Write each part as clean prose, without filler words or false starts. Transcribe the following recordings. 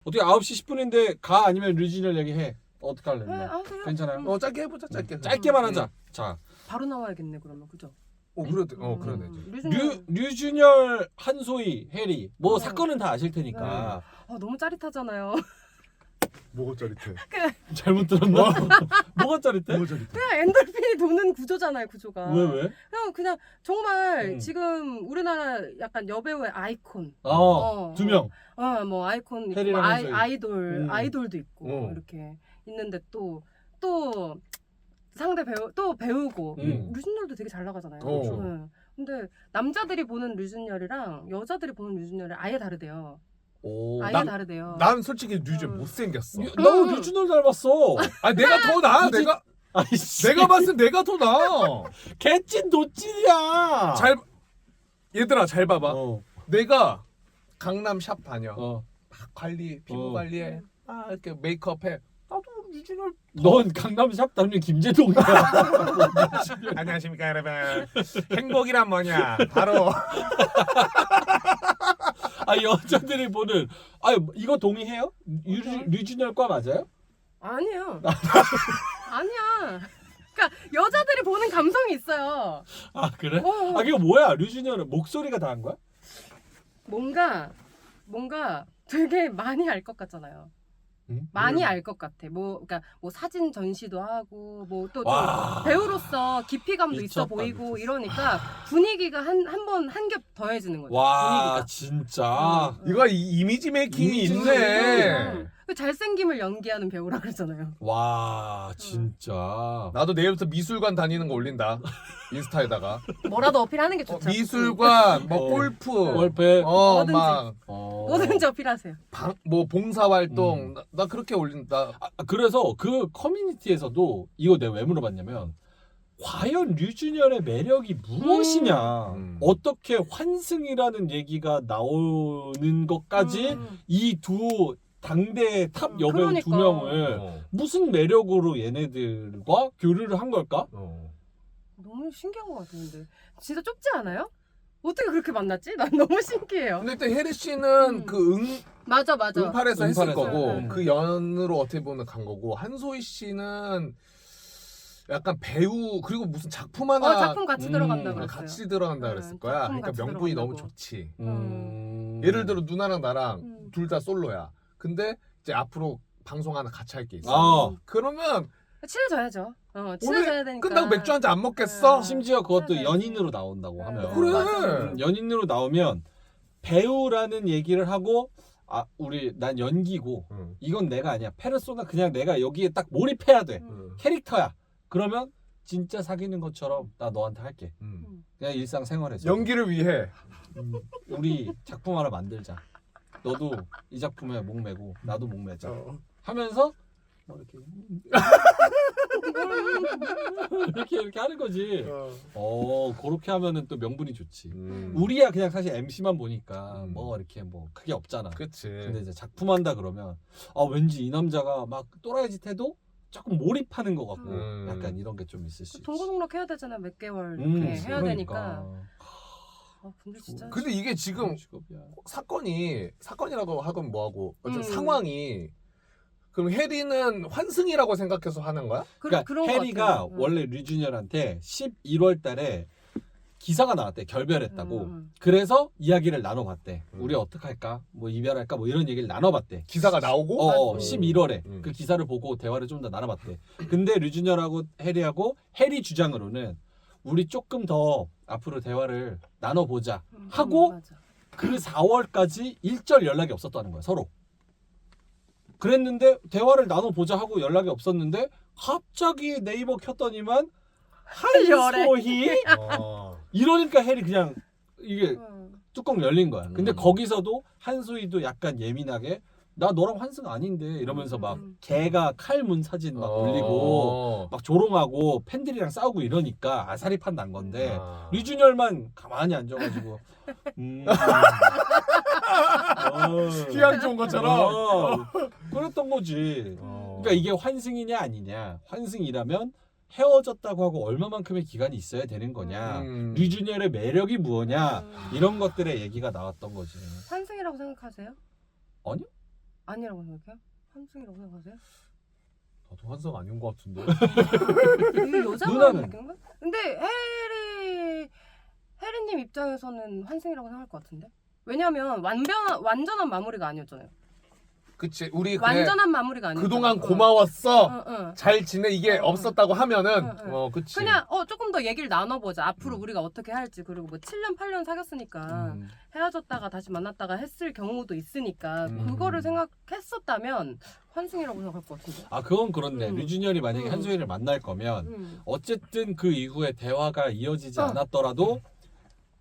어떻게 9시 10분인데 가 아니면 류진열 얘기해. 어떻게 할래? 네, 누나? 그래요? 괜찮아요? 짧게 해보자. 짧게. 짧게만 하자. 자, 바로 나와야겠네 그러면 그죠? 그러네. 류준열, 한소희, 해리 뭐 네. 사건은 다 아실 테니까. 너무 짜릿하잖아요. 뭐가 짜릿해? 잘못 들었나? 뭐가 짜릿해? 뭐가 짜릿해? 그냥 엔돌핀이 도는 구조잖아요 구조가. 왜? 그냥 정말 음. 지금 우리나라 약간 여배우의 아이콘. 두 명. 뭐 아이콘 있고 해리랑 한소희. 아이돌도 있고 이렇게 있는데 또 상대 배우 또 배우고 류준열도 되게 잘 나가잖아요. 그렇죠. 네. 근데 남자들이 보는 류준열이랑 여자들이 보는 류준열이 아예 다르대요. 오, 아예 다르대요. 난 솔직히 류준 못생겼어. 너 류준열 닮았어. 아 내가 더 나아. 류진- 내가 아이씨. 내가 봤을 때 내가 더 나아. 개찐 도찐이야. 얘들아 잘 봐봐. 어. 내가 강남 샵 다녀. 어. 막 피부 어. 관리해. 이렇게 메이크업해. 나도 류준열. 넌 강남샵 다니면 김재동이야. 안녕하십니까 여러분. 행복이란 뭐냐? 바로 여자들이 보는 이거 동의해요? 류준열 과 맞아요? 아니에요. 아니야. 그러니까 여자들이 보는 감성이 있어요. 아 그래? 어. 이거 뭐야? 류준열은 목소리가 다 한 거야? 뭔가 되게 많이 알 것 같잖아요. 많이 알 것 같아. 그러니까 사진 전시도 하고 또 와. 배우로서 깊이감도 있어 미쳤다, 보이고 미쳤어. 이러니까 분위기가 한 겹 더해지는 거죠. 와 분위기가. 진짜. 이거 이미지 메이킹이 이미지 있네. 그 잘생김을 연기하는 배우라 그러잖아요. 와 진짜. 나도 내일부터 미술관 다니는 거 올린다. 인스타에다가. 뭐라도 어필하는 게 좋죠. 미술관, 뭐 어. 골프, 월패. 뭐든지. 막 뭐든지 어필하세요. 봉사활동. 나 그렇게 올린다. 그래서 그 커뮤니티에서도 이거 내가 왜 물어봤냐면 과연 류준열의 매력이 무엇이냐 어떻게 환승이라는 얘기가 나오는 것까지 이 두 당대 탑 여배우 그러니까. 두 명을 무슨 매력으로 얘네들과 교류를 한 걸까? 너무 신기한 것 같은데 진짜 좁지 않아요? 어떻게 그렇게 만났지? 난 너무 신기해요. 근데 일단 혜리 씨는 맞아. 응팔에서 했을 응팔에서. 거고 그 연으로 어떻게 보면 간 거고 한소희 씨는 약간 배우 그리고 무슨 작품 하나 작품 같이 들어간다 그랬어요. 같이 들어간다 그랬을 거야. 작품 그러니까 같이 명분이 너무 들어간다고. 좋지. 예를 예를 들어 누나랑 나랑 둘 다 솔로야. 근데 이제 앞으로 방송 하나 같이 할 게 있어. 아 그러면 친해져야죠. 친해져야 되니까. 끝나고 맥주 한 잔 안 먹겠어? 심지어 그것도 맞아요. 연인으로 나온다고 하면 그래. 맞아. 연인으로 나오면 배우라는 얘기를 하고 난 연기고 이건 내가 아니야 페르소나 그냥 내가 여기에 딱 몰입해야 돼 캐릭터야 그러면 진짜 사귀는 것처럼 나 너한테 할게 그냥 일상생활에서 연기를 위해 우리 작품 하나 만들자 너도 이 작품에 목매고 나도 목매자 하면서 뭐 이렇게 하는 거지 그렇게 하면은 또 명분이 좋지 우리야 그냥 사실 MC만 보니까 뭐 이렇게 뭐 크게 없잖아 그치. 근데 이제 작품 한다 그러면 왠지 이 남자가 막 또라이 짓 해도 조금 몰입하는 것 같고 약간 이런 게 좀 있을 수 있지 동거동록 해야 되잖아. 몇 개월 이렇게 해야 그러니까. 되니까. 근데 진짜 근데 이게 지금 직업이야. 사건이라고 하건 뭐하고 어쨌든 음. 상황이 그럼 해리는 환승이라고 생각해서 하는 거야? 그러니까 그런 것 해리가 같아요. 원래 류준열한테 11월 달에 기사가 나왔대 결별했다고 음. 그래서 이야기를 나눠봤대 우리 어떡할까 뭐 이별할까 뭐 이런 얘기를 나눠봤대 기사가 나오고? 11월에 그 기사를 보고 대화를 좀 더 나눠봤대 근데 류준열하고 해리하고 해리 주장으로는 우리 조금 더 앞으로 대화를 나눠보자 하고 맞아. 그 4월까지 일절 연락이 없었다는 거야 서로 그랬는데 대화를 나눠보자 하고 연락이 없었는데 갑자기 네이버 켰더니만 한소희 이러니까 해리 그냥 이게 뚜껑 열린 거야 근데 거기서도 한소희도 약간 예민하게 나 너랑 환승 아닌데 이러면서 막 걔가 칼문 사진 막 올리고 막 조롱하고 팬들이랑 싸우고 이러니까 아사리판 난 건데 류준열만 가만히 앉아가지고 휴양 좋은 것처럼 그랬던 거지 그러니까 이게 환승이냐 아니냐 환승이라면 헤어졌다고 하고 얼마만큼의 기간이 있어야 되는 거냐 류준열의 매력이 무엇냐 이런 것들의 얘기가 나왔던 거지 환승이라고 생각하세요? 아니요 아니라고 생각해요? 환승이라고 생각하세요? 나도 환상 아닌 것 같은데. 이거 여자만 누나는? 느끼는가? 근데 해리님 입장에서는 환승이라고 생각할 것 같은데? 왜냐면 완전한 마무리가 아니었잖아요. 그치 우리 그래, 완전한 마무리가 아니었잖아요. 그동안 고마웠어. 응. 잘 지내 이게 응, 없었다고 하면은 그치. 그냥 조금 더 얘기를 나눠보자. 앞으로 우리가 어떻게 할지. 그리고 뭐 7년 8년 사귀었으니까 헤어졌다가 다시 만났다가 했을 경우도 있으니까 그거를 생각했었다면 환승이라고 생각할 것 같은데. 아 그건 그렇네. 류준열이 만약에 한소희를 만날 거면 어쨌든 그 이후에 대화가 이어지지 않았더라도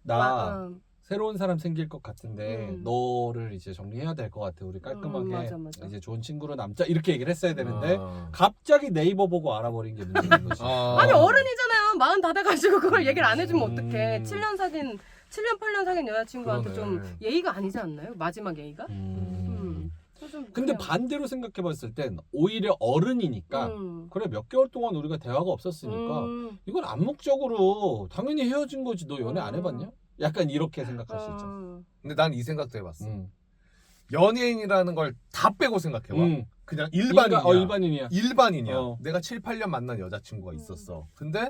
나 새로운 사람 생길 것 같은데 너를 이제 정리해야 될 것 같아. 우리 깔끔하게 맞아. 이제 좋은 친구로 남자 이렇게 얘기를 했어야 되는데 갑자기 네이버 보고 알아버린 게 문제인 거지. 아니 어른이잖아요. 40 다 돼가지고 그걸 얘기를 안 해주면 어떡해. 7년 8년 사귄 여자친구한테 그러네. 좀 예의가 아니지 않나요? 마지막 예의가? 근데 그냥, 반대로 생각해봤을 땐 오히려 어른이니까 그래 몇 개월 동안 우리가 대화가 없었으니까 이건 암묵적으로 당연히 헤어진 거지. 너 연애 안 해봤냐? 약간 이렇게 생각할 수 있잖아. 근데 난 이 생각도 해봤어. 연예인이라는 걸 다 빼고 생각해봐. 그냥 일반인이야. 일반인이야. 일반인이야. 내가 7, 8년 만난 여자친구가 있었어. 근데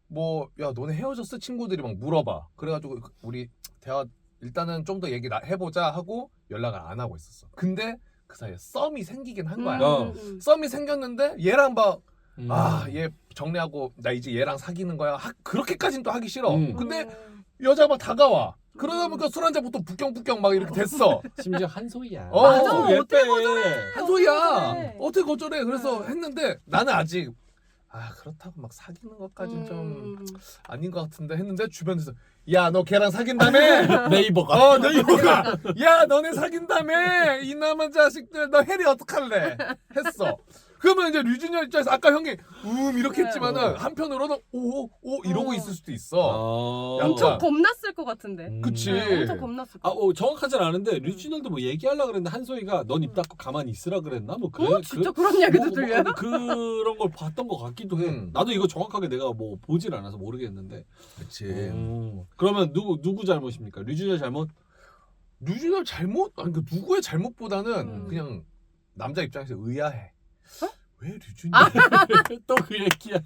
뭐 야 너네 헤어졌어? 친구들이 막 물어봐. 그래가지고 우리 대화 일단은 좀 더 얘기 해보자 하고 연락을 안 하고 있었어. 근데 그 사이에 썸이 생기긴 한 거야. 썸이 생겼는데 얘랑 막 얘 정리하고 나 이제 얘랑 사귀는 거야. 그렇게까지는 또 하기 싫어. 근데 여자가 막 다가와. 그러다 보니까 술 한잔부터 북경북경 막 이렇게 됐어. 심지어 한소희야. 맞아. 어떻게 한소희야. 어떻게 거절해. 그래서 했는데 나는 아직 그렇다고 막 사귀는 것까지는 좀 아닌 것 같은데 했는데 주변에서 야 너 걔랑 사귄다며? 네이버가. 네이버가 야 너네 사귄다며? 이남한 자식들 너 해리 어떡할래? 했어. 그러면 이제 류준열 입장에서 아까 형이 이렇게 했지만은 한편으로는 오 이러고 있을 수도 있어. 엄청 겁났을 것 같은데. 그치. 엄청 겁났을 것 같아. 정확하진 않은데 류준열도 뭐 얘기하려고 그랬는데 한소희가 넌 입 닫고 가만히 있으라 그랬나? 뭐 그래. 진짜 그런 얘기도 들려요? 그런 걸 봤던 것 같기도 해. 나도 이거 정확하게 내가 뭐 보질 않아서 모르겠는데. 그치. 그러면 누구 잘못입니까? 류준열 잘못? 류준열 잘못? 아니 그 누구의 잘못보다는 그냥 남자 입장에서 의아해. 왜 류준열? 또 그 얘기야.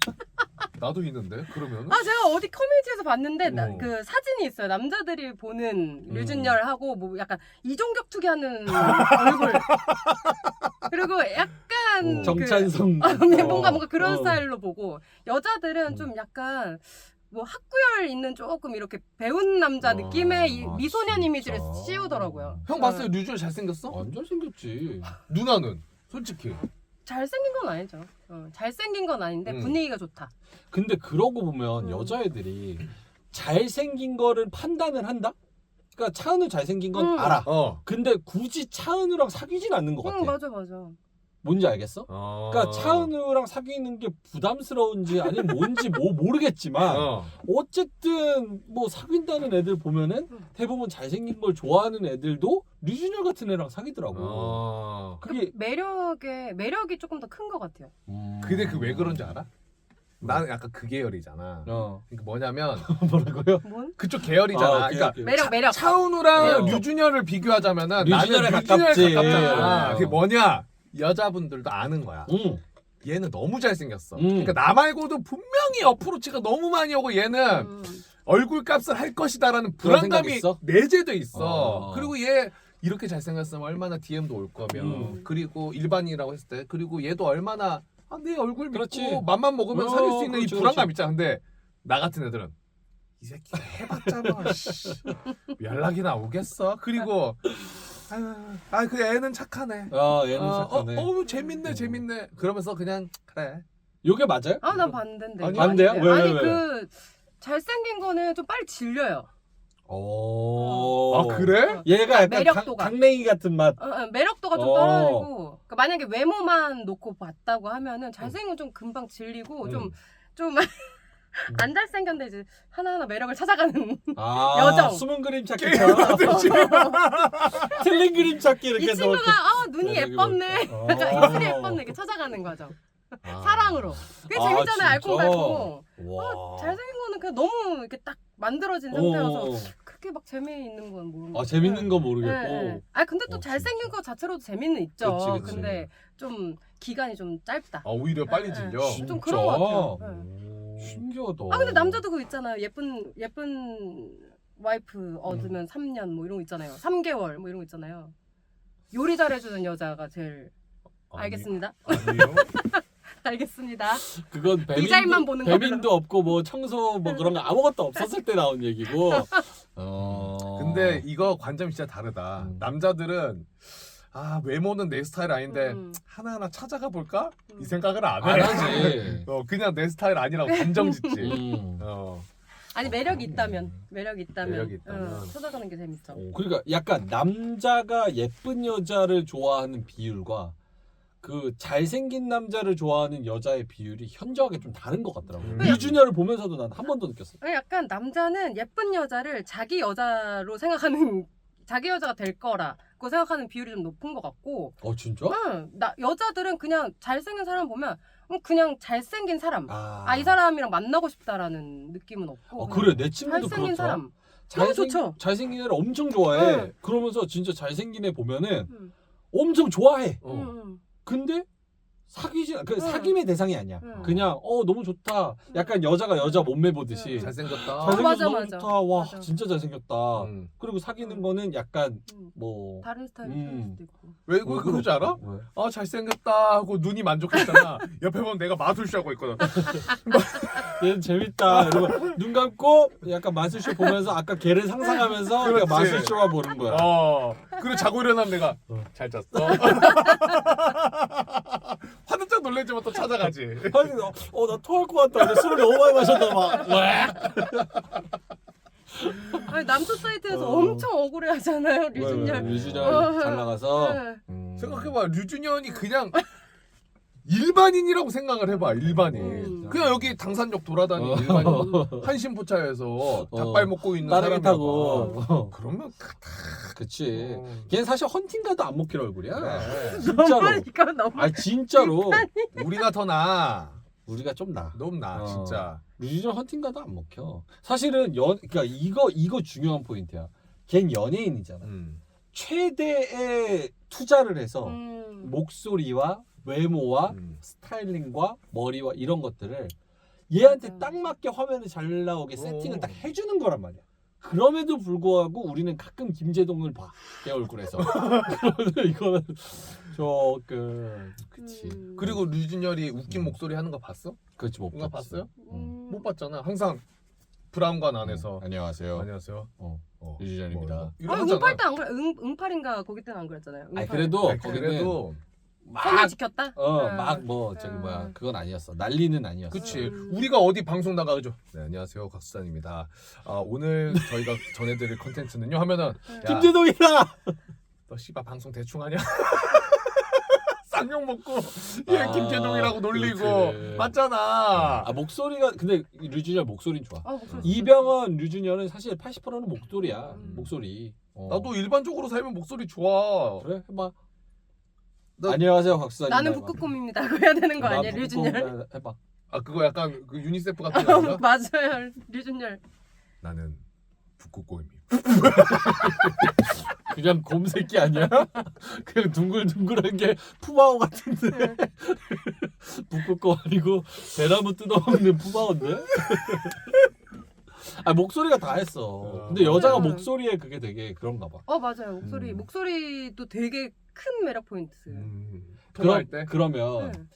나도 있는데 그러면? 제가 어디 커뮤니티에서 봤는데 그 사진이 있어요. 남자들이 보는 류준열하고 뭐 약간 이종격 투기하는 얼굴. 그리고 약간 정찬성. 뭔가 그런 스타일로 보고 여자들은 좀 약간 뭐 학구열 있는 조금 이렇게 배운 남자 느낌의 미소년 진짜. 이미지를 씌우더라고요. 형 봤어요? 류준열 잘생겼어? 안 잘생겼지. 누나는? 솔직히 잘생긴 건 아니죠. 잘생긴 건 아닌데 분위기가 좋다. 근데 그러고 보면 여자애들이 잘생긴 거를 판단을 한다? 그러니까 차은우 잘생긴 건 알아. 근데 굳이 차은우랑 사귀진 않는 것 같아. 맞아. 뭔지 알겠어? 그러니까 차은우랑 사귀는 게 부담스러운지 아니면 뭔지 모르겠지만 어쨌든 뭐 사귄다는 애들 보면은 대부분 잘생긴 걸 좋아하는 애들도 류준열 같은 애랑 사귀더라고. 그게 매력이 조금 더 큰 것 같아요. 근데 그 왜 그런지 알아? 나는 약간 그 계열이잖아. 그러니까 뭐냐면 뭐라고요? 뭔? 그쪽 계열이잖아. 그러니까 매력. 차은우랑 류준열을 비교하자면은 류준열에 나는 류준열에 가깝지. 가깝잖아. 그게 뭐냐? 여자분들도 아는 거야. 얘는 너무 잘생겼어. 그러니까 나 말고도 분명히 어프로치가 너무 많이 오고 얘는 얼굴 값을 할 것이다라는 불안감이 내재돼 있어. 그리고 얘 이렇게 잘생겼으면 얼마나 DM도 올 거며. 그리고 일반인이라고 했을 때 그리고 얘도 얼마나 내 얼굴 믿고 맘만 먹으면 사귈 수 있는 이 불안감 있잖아. 근데 나 같은 애들은 이 새끼가 해봤잖아. 연락이나 오겠어. 그리고 그 애는 착하네. 얘는 착하네. 재밌네. 그러면서 그냥 그래. 요게 맞아요? 난 반대인데. 아니, 반대야? 왜? 그 잘생긴 거는 좀 빨리 질려요. 그래? 얘가 약간 매력도가. 강냉이 같은 맛. 매력도가 좀 떨어지고 그러니까 만약에 외모만 놓고 봤다고 하면은 잘생긴 건 좀 금방 질리고 좀 안 잘생겼는데 이제 하나하나 매력을 찾아가는 여정. 숨은 그림 찾기처럼. 틀린 그림 찾기 이렇게. 이 친구가 눈이 예뻤네. 약간 입술이 예뻤네. 이렇게 찾아가는 거죠. 사랑으로. 그게 재밌잖아요. 알콩달콩. 잘생긴 거는 그냥 너무 이렇게 딱 만들어진 상태여서 그게 막 재미있는 건 모르겠고. 아 재밌는 건 모르겠고. 네. 아 근데 또 잘생긴 진짜. 거 자체로도 재미는 있죠. 그치, 그치. 근데 좀 기간이 좀 짧다. 오히려 빨리 네, 질려. 네. 좀 그런 것 같아요. 네. 오. 신기하다. 아 근데 남자도 그거 있잖아요. 예쁜 와이프 얻으면 3년 뭐 이런 거 있잖아요. 3개월 뭐 이런 거 있잖아요. 요리 잘해주는 여자가 제일 알겠습니다. 아니요. 알겠습니다. 그건 디자인만 보는 거구나. 배민도 없고 뭐 청소 뭐 그런 거 아무것도 없었을 때 나온 얘기고. 근데 이거 관점이 진짜 다르다. 음. 남자들은 외모는 내 스타일 아닌데 하나하나 찾아가 볼까? 이 생각을 안 해. 안 하지. 그냥 내 스타일 아니라고 감정 짓지. 음. 아니 매력이 있다면 매력이 매력이 있다면. 찾아가는 게 재밌죠. 그러니까 약간 남자가 예쁜 여자를 좋아하는 비율과 그 잘생긴 남자를 좋아하는 여자의 비율이 현저하게 좀 다른 것 같더라고요. 류준열을 보면서도 난 한 번 더 느꼈어. 약간 남자는 예쁜 여자를 자기 여자로 생각하는 자기 여자가 될 거라고 생각하는 비율이 좀 높은 것 같고. 진짜? 여자들은 그냥 잘생긴 사람 보면 그냥 잘생긴 사람. 이 사 사람이랑 만나고 싶다라는 느낌은 없고. 그래 내 친구도 잘생긴 그렇더라. 사람. 너무 좋죠. 잘생긴 애를 엄청 좋아해. 응. 그러면서 진짜 잘생긴 애 보면은 응. 엄청 좋아해. 응. 근데 사귐의 대상이 아니야. 응. 그냥 너무 좋다. 약간 여자가 여자 몸매 보듯이 응. 잘생겼다. 잘생겨서 맞아, 너무 맞아. 좋다. 와 맞아. 진짜 잘생겼다. 음. 그리고 사귀는 거는 약간 응. 뭐 다른 스타일이 필요할 수도 있고. 왜 그러지 알아? 왜? 잘생겼다 하고 눈이 만족했잖아. 옆에 보면 내가 마술쇼하고 있거든. 얘는 재밌다. 이러고 눈 감고 약간 마술쇼 보면서 아까 걔를 상상하면서 그냥 그렇지. 마술쇼만 보는 거야. 그리고 자고 일어나면 내가 잘 잤어. 화들짝 놀래지만 또 찾아가지. 아니 나 토할 것 같다. 근데 술을 너무 많이 마셨나 봐. 아니, 남초 사이트에서 엄청 억울해하잖아요, 류준열. 류준열 잘 나가서. 네. 생각해봐, 류준현이 그냥 일반인이라고 생각을 해봐. 일반인. 그냥 여기 당산역 돌아다니는 일반인. 한신포차에서 닭발 먹고 있는 따릉이 사람이라고. 타고. 그러면 그치. 걔는 사실 헌팅 가도 안 먹힐 얼굴이야. 그래. 진짜로. 이거 너무 진짜로. 우리가 더 나아. 우리가 좀 나. 너무 나아 진짜. 류준열 헌팅 가도 안 먹혀. 사실은 그러니까 이거 중요한 포인트야. 걘 연예인이잖아. 최대의 투자를 해서 목소리와 외모와 스타일링과 머리와 이런 것들을 얘한테 딱 맞게 화면에 잘 나오게 세팅을 딱 해주는 거란 말이야. 그럼에도 불구하고 우리는 가끔 김재동을 봐. 걔 얼굴에서. 그러면 이거는 조금 그치. 그리고 류준열이 웃긴 목소리 하는 거 봤어? 그렇지 못 누가 봤어. 봤어요? 못 봤잖아. 항상 브라운관 안에서 안녕하세요. 안녕하세요. 류준열입니다. 응팔 때 안 그래. 응팔인가 거기 때는 안 그랬잖아요. 응팔. 그래도 아니, 거기는 그래도 선을 지켰다? 막 뭐 저기 뭐야 그건 아니었어. 난리는 아니었어. 그치. 우리가 어디 방송 나가죠. 네, 안녕하세요. 곽수산입니다. 오늘 저희가 전해드릴 컨텐츠는요 하면은 야, 김재동이다. 너 씨발 방송 대충 하냐? 쌍욕 먹고 얘 김재동이라고 놀리고 그렇지. 맞잖아. 목소리가 근데 류준열 목소리는 좋아. 목소리 이병헌, 류준열은 사실 80%는 목소리야. 목소리. 나도 일반적으로 살면 목소리 좋아. 그래 해봐. 나- 안녕하세요 박수사님. 나는 북극곰입니다. 그거 해야 되는 거 아니야, 류준열? 해봐. 그거 약간 그 유니세프 같은 거 아닌가? 맞아요, 류준열. 나는 북극곰입니다. 그냥 곰새끼 아니야? 그냥 둥글둥글한 게 푸바오 같은데. 북극곰 아니고 대나무 뜯어먹는 푸바오인데? 목소리가 다 했어. 근데 여자가 목소리에 그게 되게 그런가 봐. 맞아요. 목소리도 되게 큰 매력 포인트. 통화할 때? 그러면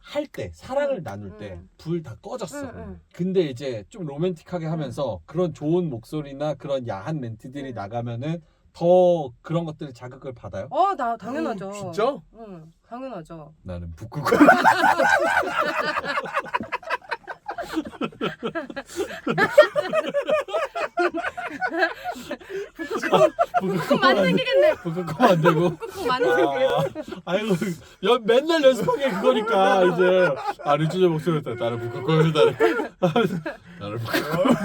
할 때 사랑을 나눌 때 불 다 꺼졌어. 근데 이제 좀 로맨틱하게 하면서 그런 좋은 목소리나 그런 야한 멘트들이 나가면은 더 그런 것들을 자극을 받아요. 나 당연하죠. 진짜? 응, 당연하죠. 나는 북극곰. 북극곰 많이 생기겠네. 북극곰 안 되고. 북극곰 많이 생기겠네. 아이고 맨날 연습하게 그거니까 이제 류준열 목소리였다. 나는 북극곰이다. 나는 북극곰.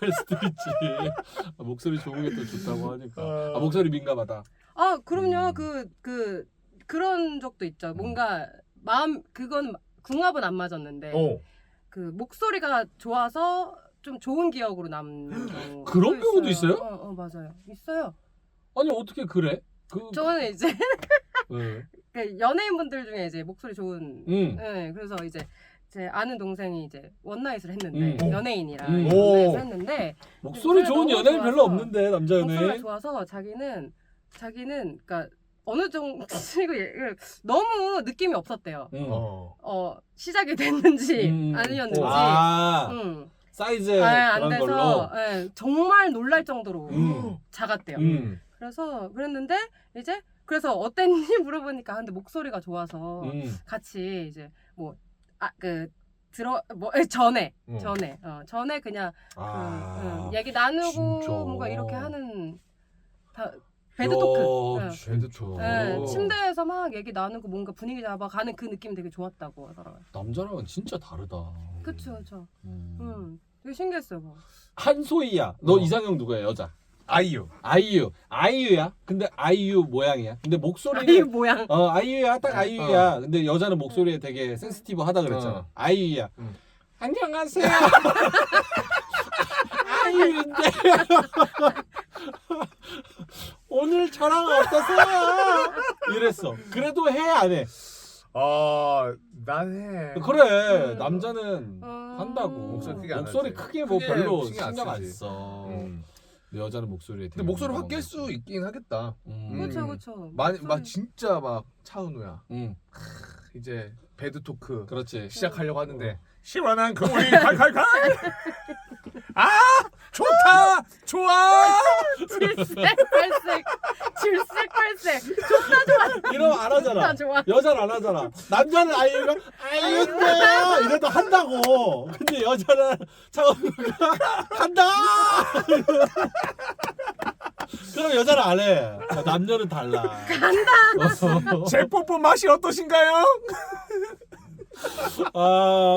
할 수도 있지. 목소리 좋은 게 또 좋다고 하니까. 목소리 민감하다. 그럼요. 그런 적도 있죠. 뭔가 그건 궁합은 안 맞았는데 그 목소리가 좋아서 좀 좋은 기억으로 남는 경우. 그런 경우도 있어요? 맞아요. 있어요. 아니 어떻게 그래? 저는 이제 네. 그 연예인분들 중에 이제 목소리 좋은 음. 네, 그래서 이제 제 아는 동생이 이제 원나잇을 했는데 오. 연예인이랑 오. 원나잇을 했는데 목소리 좋은 너무 연예인 별로 좋아서 없는데 남자 목소리가 연예인. 좋아서 자기는 그러니까 어느 정도 이거 너무 느낌이 없었대요. 시작이 됐는지 아니었는지 사이즈 안 그런 돼서 걸로. 정말 놀랄 정도로 작았대요. 음. 그래서 그랬는데 이제 그래서 어땠니 물어보니까 근데 목소리가 좋아서 같이 이제 전에 그냥 얘기 나누고 진짜. 뭔가 이렇게 하는 배드 토크. 배드 토크. 침대에서 막 얘기 나누고 뭔가 분위기 잡아가는 그 느낌이 되게 좋았다고 하더라고요. 남자랑은 진짜 다르다. 그쵸. 되게 신기했어요. 뭐. 한소희야. 너 이상형 누구야 여자? 아이유야. 근데 아이유 모양이야. 근데 목소리는 아이유 모양. 아이유야. 딱 아이유야. 근데 여자는 목소리에 되게 센시티브하다 그랬잖아. 아이유야. 안녕하세요. 아이유인데 오늘 저랑 어떠세요? 이랬어. 그래도 해 안 해? 난 해. 그래. 남자는 한다고. 목소리 크게 뭐 별로 신경 신경 안 쓰지. 써. 근데 여자는 목소리에 근데 목소리 확 깰 수 있긴 하겠다. 그렇죠. 막 진짜 막 차은우야. 이제 배드 토크 그렇지. 시작하려고 하는데 시원한 거울이 칼칼칼. 좋다. 좋아. 질색팔색 좋다 좋아. 이러면 안 하잖아. 좋아. 여자는 안 하잖아. 남자는 아이유가 아이유인데 이래도 한다고. 근데 여자는 차은우가 한다. 그럼 여자는 안 해. 남녀는 달라. 간다. 제 뽀뽀 맛이 어떠신가요?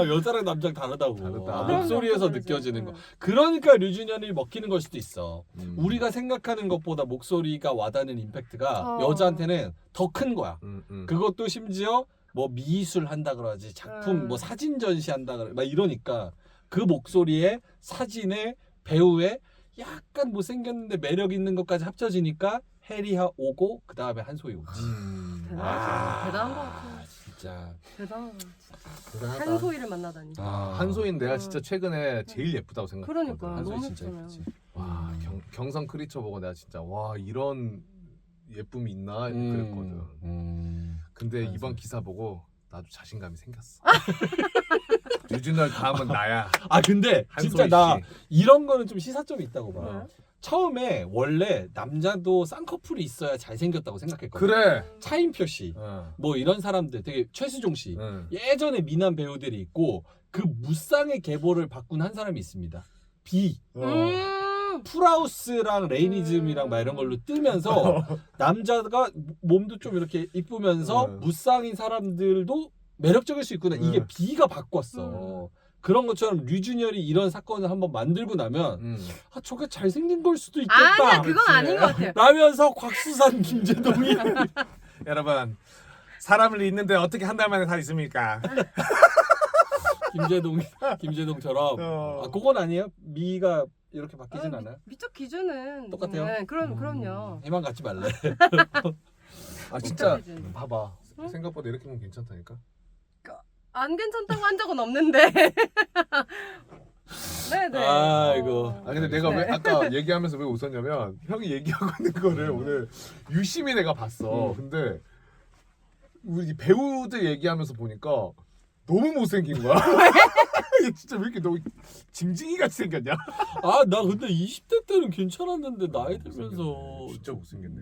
여자랑 남자랑 다르다고. 다르다. 목소리에서 그럼요, 느껴지는 거. 그러지. 그러니까 류준현이 먹히는 걸 수도 있어. 우리가 생각하는 것보다 목소리가 와닿는 임팩트가 여자한테는 더 큰 거야. 그것도 심지어 뭐 미술 한다 그러지, 작품 뭐 사진 전시한다 그래, 막 이러니까 그 목소리에 사진에 배우에 약간 못생겼는데 매력 있는 것까지 합쳐지니까 해리하 오고 그 다음에 한소희 오지. 대단한 것 같아요. 진짜 대단한 것 같아. 한소희를 만나다니. 한소희는 내가 진짜 최근에 제일 예쁘다고 생각했거든. 그러니까 한소희 너무 진짜 예쁘잖아요. 예쁘지. 와 경성 크리처 보고 내가 진짜 와 이런 예쁨이 있나 그랬거든. 근데 한소희. 이번 기사 보고 나도 자신감이 생겼어. 류준열 다음은 나야. 근데 진짜 한소희 나 씨. 이런 거는 좀 시사점이 있다고 봐. 네. 처음에 원래 남자도 쌍꺼풀이 있어야 잘생겼다고 생각했거든. 그래. 차인표 씨, 뭐 이런 사람들 되게 최수종 씨 예전에 미남 배우들이 있고 그 무쌍의 계보를 바꾼 한 사람이 있습니다. 비. 풀하우스랑 레이니즘이랑 막 이런 걸로 뜨면서 남자가 몸도 좀 이렇게 이쁘면서 무쌍인 사람들도 매력적일 수 있구나. 이게 비가 바꿨어. 그런 것처럼 류준열이 이런 사건을 한번 만들고 나면 저게 잘생긴 걸 수도 있겠다. 아니야 그건 아닌 것 같아요. 라면서 곽수산 김재동이 여러분 사람을 잊는데 어떻게 한 달 만에 다 있습니까? 김재동처럼 그건 아니에요? 미가 이렇게 바뀌진 않아요? 미적 기준은 똑같아요? 네, 그럼요. 희망 갖지 말래. 진짜 기준. 봐봐. 생각보다 이렇게 보면 괜찮다니까. 안 괜찮다고 한 적은 없는데. 네네. 아이고. 근데 내가 왜 아까 얘기하면서 왜 웃었냐면 형이 얘기하고 있는 거를 오늘 유심히 내가 봤어. 근데 우리 배우들 얘기하면서 보니까 너무 못생긴 거야. 진짜 왜 이렇게 너무 징징이 같이 생겼냐? 나 근데 20대 때는 괜찮았는데 나이 들면서 진짜 못생겼네.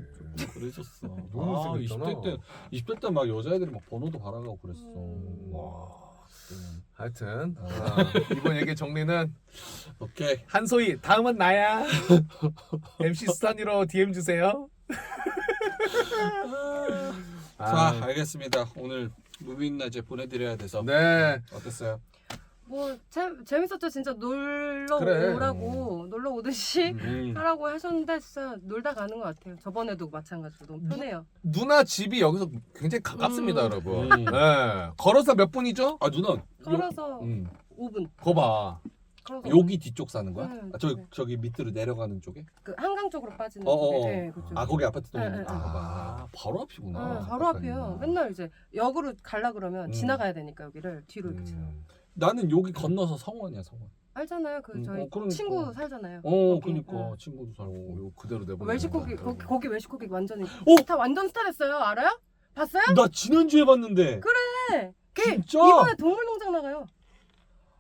그랬었어. 너무 못생겼잖아. 20대 때 막 여자애들이 막 번호도 바라가고 그랬어. 와. 하여튼 이번 얘기 정리는 오케이. 한소희 다음은 나야. MC 수단이로 DM 주세요. 자, 알겠습니다. 오늘 무비인나제 보내드려야 돼서. 네. 어땠어요? 뭐 재밌었죠. 진짜 놀러 그래. 오라고 놀러 오듯이 하라고 하셨는데 진짜 놀다 가는 것 같아요. 저번에도 마찬가지로 너무 편해요. 누나 집이 여기서 굉장히 가깝습니다, 여러분. 네. 걸어서 몇 분이죠? 누나. 걸어서 5분. 거 봐. 그래서 여기 뒤쪽 사는 거야? 네, 아, 저기 네. 저기 밑으로 내려가는 쪽에? 그 한강 쪽으로 빠지는 어어어. 쪽에 네, 그쪽. 아 거기 아파트 동네. 네, 네, 네. 아 바로 앞이구나. 바로 앞이에요. 맨날 이제 역으로 갈라 그러면 음. 지나가야 되니까 여기를 뒤로 이렇게 지나가. 나는 여기 건너서 성원이야 성원. 알잖아요. 그 저희 그러니까. 친구 살잖아요. 어 거기. 그러니까 친구도 살고. 이거 그대로 내보내. 웰시코기 거기 웰시코기 완전히 어? 다 완전 스타 됐어요. 알아요? 봤어요? 나 지난주에 봤는데. 네. 걔 진짜? 이번에 동물농장 나가요.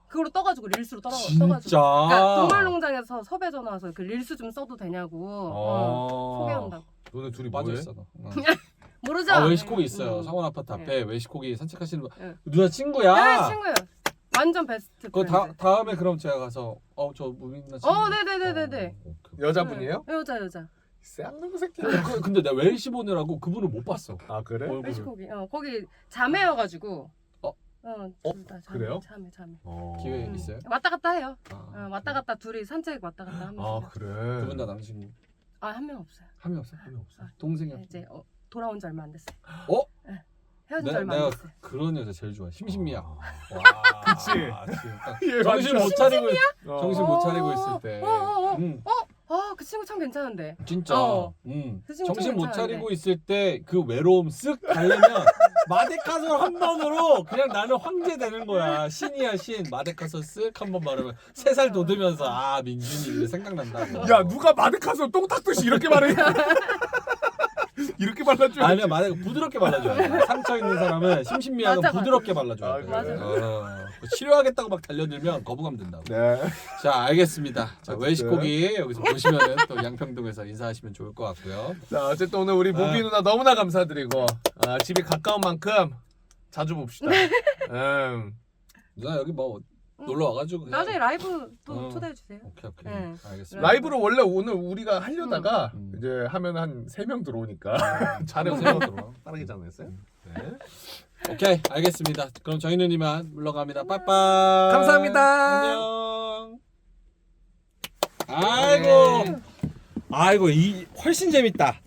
그걸로 떠가지고 릴스로 떠가지고. 진짜. 그러니까 동물농장에서 섭외 전화 와서 그 릴스 좀 써도 되냐고 소개한다고. 너네 둘이 빠져 뭐해? 있어 너. 모르죠? 아 웰시코기 있어요. 응. 성원 아파트 앞에 웰시코기 산책하시는 분. 응. 누나 친구야. 네 친구예요. 완전 베스트 그 프렌드. 다음에 그럼 제가 가서 저 무민나 친구. 네네네네네. 오케이. 여자분이에요? 여자. 쌍놈 새끼. 근데 내가 웰시 보느라고 그분을 못 봤어. 아 그래? 얼굴을. 웰시코기. 거기 자매여가지고. 둘 다 자매. 그래요? 자매. 기회 음. 있어요? 왔다 갔다 해요. 아, 왔다 갔다 둘이 산책 왔다 갔다 하면서. 아 그래. 두분 다 남친 한 명 없어요. 한 명 없어? 한 명 없어? 아, 동생이 이제 돌아온 지 얼마 안 됐어요. 어? 네. 헤어진 지 얼마 안 내가 됐어요. 그런 여자 제일 좋아해. 심신미야. 와. 그치. 얘 정신 완전- 못 차리고 어. 정신 못 차리고 있을 때. 응. 그 친구 참 괜찮은데. 진짜. 그 친구 정신 못 괜찮은데. 차리고 있을 때 그 외로움 쓱 달래면 마데카솔 한 번으로 그냥 나는 황제 되는 거야. 신이야 신. 마데카솔 쓱 한 번 바르면 3살 돋으면서 민준이 생각난다고. 야 누가 마데카솔 똥 닦듯이 이렇게 말해? 이렇게 발라줘. 아니야 마데 부드럽게 발라줘야 돼. 상처 있는 사람은 심신미약은 맞아, 부드럽게 발라줘야 아, 돼. 맞아. 치료하겠다고 막 달려들면 거부감 든다고. 네. 자 알겠습니다. 자 어쨌든. 웰시코기 여기서 보시면은 또 양평동에서 인사하시면 좋을 것 같고요. 자 어쨌든 오늘 우리 보비 누나 너무나 감사드리고 집이 가까운 만큼 자주 봅시다. 누나 여기 뭐 놀러 와가지고 그냥. 나중에 라이브 또 어. 초대해 주세요. 오케이 네. 알겠습니다. 라이브로 원래 오늘 우리가 하려다가 음. 이제 하면 한 3명 들어오니까 자료 세명 들어와. 빠르게 장난했어요? 네. 오케이 알겠습니다. 그럼 저희는 이만 물러갑니다. 빠빠. 감사합니다. 안녕. 아이고 이 훨씬 재밌다.